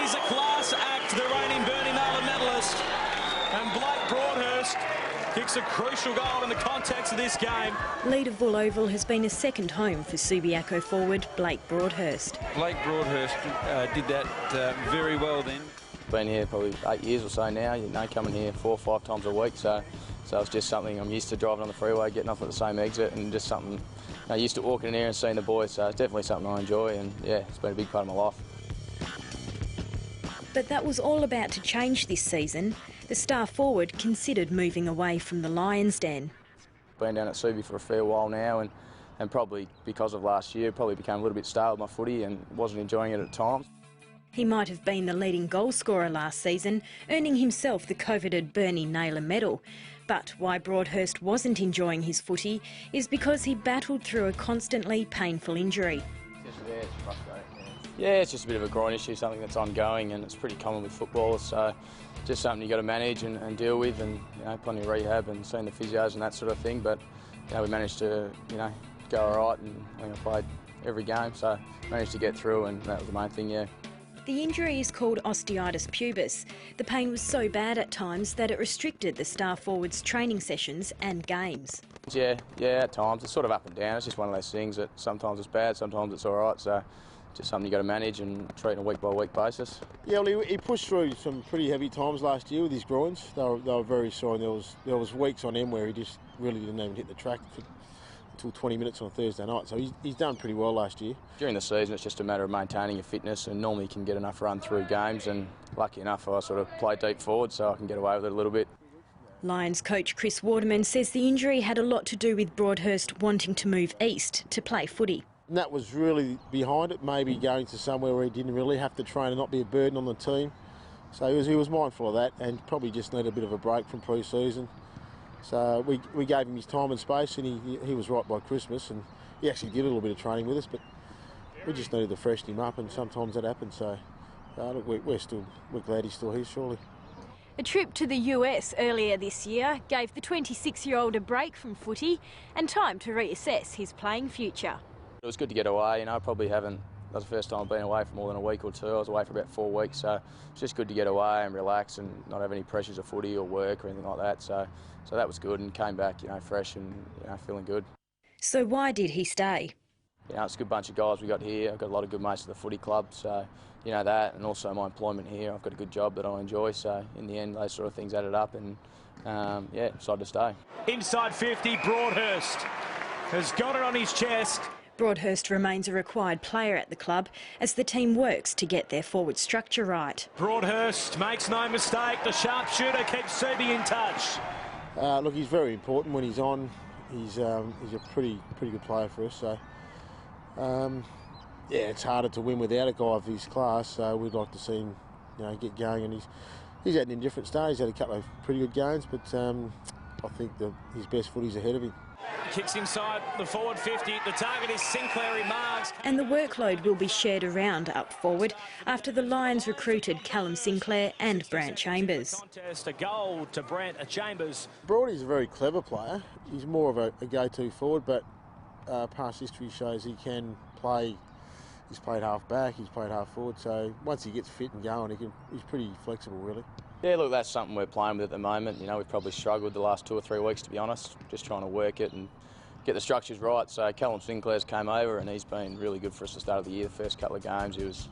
is a class act, the reigning Bernie Naylor medalist. And Blake Broadhurst kicks a crucial goal in the context of this game. Leederville Oval has been a second home for Subiaco forward Blake Broadhurst. Blake Broadhurst did that very well then. Been here probably 8 years or so now, coming here 4 or 5 times a week, so it's just something I'm used to, driving on the freeway, getting off at the same exit, and just something I used to walking in here and seeing the boys, so it's definitely something I enjoy, and yeah, it's been a big part of my life. But that was all about to change this season. The star forward considered moving away from the Lions' den. Been down at Subi for a fair while now, and probably because of last year, probably became a little bit stale with my footy and wasn't enjoying it at times. He might have been the leading goal scorer last season, earning himself the coveted Bernie Naylor medal. But why Broadhurst wasn't enjoying his footy is because he battled through a constantly painful injury. It's frustrating. Yeah, it's just a bit of a groin issue, something that's ongoing, and it's pretty common with footballers. So just something you got to manage and deal with, and plenty of rehab and seeing the physios and that sort of thing. But we managed to go all right, and I think I played every game, so managed to get through, and that was the main thing. Yeah. The injury is called osteitis pubis. The pain was so bad at times that it restricted the star forward's training sessions and games. Yeah, at times. It's sort of up and down. It's just one of those things that sometimes it's bad, sometimes it's all right. So just something you got to manage and treat on a week-by-week basis. Yeah, well, he pushed through some pretty heavy times last year with his groins. They were very sore, and there was weeks on end where he just really didn't even hit the track until 20 minutes on Thursday night, so he's done pretty well last year. During the season, it's just a matter of maintaining your fitness, and normally you can get enough run through games, and lucky enough I sort of play deep forward, so I can get away with it a little bit. Lions coach Chris Waterman says the injury had a lot to do with Broadhurst wanting to move east to play footy. And that was really behind it, maybe going to somewhere where he didn't really have to train and not be a burden on the team. So he was mindful of that, and probably just needed a bit of a break from pre-season. So we gave him his time and space, and he was right by Christmas, and he actually did a little bit of training with us, but we just needed to freshen him up, and sometimes that happens. So look, we're glad he's still here, surely. A trip to the US earlier this year gave the 26-year-old a break from footy and time to reassess his playing future. It was good to get away. That was the first time I've been away for more than a week or two. I was away for about 4 weeks, so it's just good to get away and relax and not have any pressures of footy or work or anything like that. So that was good, and came back, fresh and feeling good. So why did he stay? It's a good bunch of guys we got here. I've got a lot of good mates at the footy club, so that, and also my employment here. I've got a good job that I enjoy, so in the end those sort of things added up, and decided to stay. Inside 50, Broadhurst has got it on his chest. Broadhurst remains a required player at the club as the team works to get their forward structure right. Broadhurst makes no mistake. The sharpshooter keeps Subi in touch. Look, he's very important when he's on. He's a pretty good player for us. So it's harder to win without a guy of his class. So we'd like to see him, get going. And he's had an indifferent start. He's had a couple of pretty good games, but I think his best footy's ahead of him. Kicks inside the forward 50. The target is Sinclair. He marks. And the workload will be shared around up forward after the Lions recruited Callum Sinclair and Brant Chambers. Contest, a goal to Brant Chambers. Broady's a very clever player. He's more of a go-to forward, but past history shows he can play. He's played half back, he's played half forward, so once he gets fit and going, he's pretty flexible, really. Yeah, look, that's something we're playing with at the moment. We've probably struggled the last 2 or 3 weeks, to be honest, just trying to work it and get the structures right. So Callum Sinclair's came over, and he's been really good for us at the start of the year. The first couple of games he was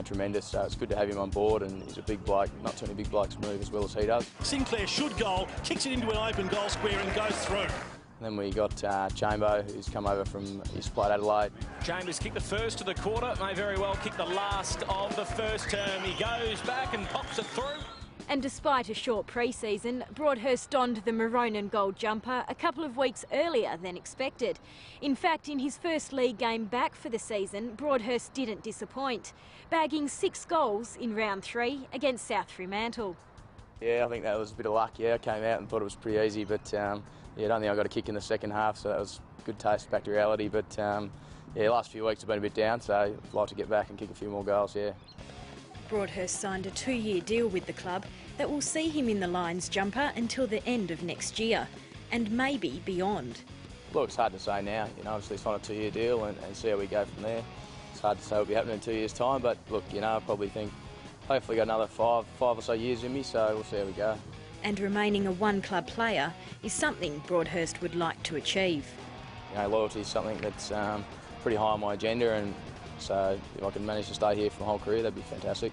tremendous, so it's good to have him on board, and he's a big bloke. Not too many big blokes move as well as he does. Sinclair should goal, kicks it into an open goal square and goes through. And then we got Chambo, who's come over he's played Adelaide. Chambers kicked the first of the quarter, may very well kick the last of the first term. He goes back and pops it through. And despite a short pre-season, Broadhurst donned the maroon and gold jumper a couple of weeks earlier than expected. In fact, in his first league game back for the season, Broadhurst didn't disappoint, bagging 6 goals in round 3 against South Fremantle. Yeah, I think that was a bit of luck. I came out and thought it was pretty easy, but I don't think I got a kick in the second half, so that was a good taste back to reality. But the last few weeks have been a bit down, so I'd like to get back and kick a few more goals, Broadhurst signed a 2-year deal with the club that will see him in the Lions jumper until the end of next year, and maybe beyond. Look, it's hard to say now. Obviously sign a 2-year deal and see how we go from there. It's hard to say what will be happening in 2 years' time, but look, I probably think hopefully got another five or so years in me, so we'll see how we go. And remaining a one-club player is something Broadhurst would like to achieve. You know, loyalty is something that's pretty high on my agenda, and so if I can manage to stay here for my whole career, that'd be fantastic.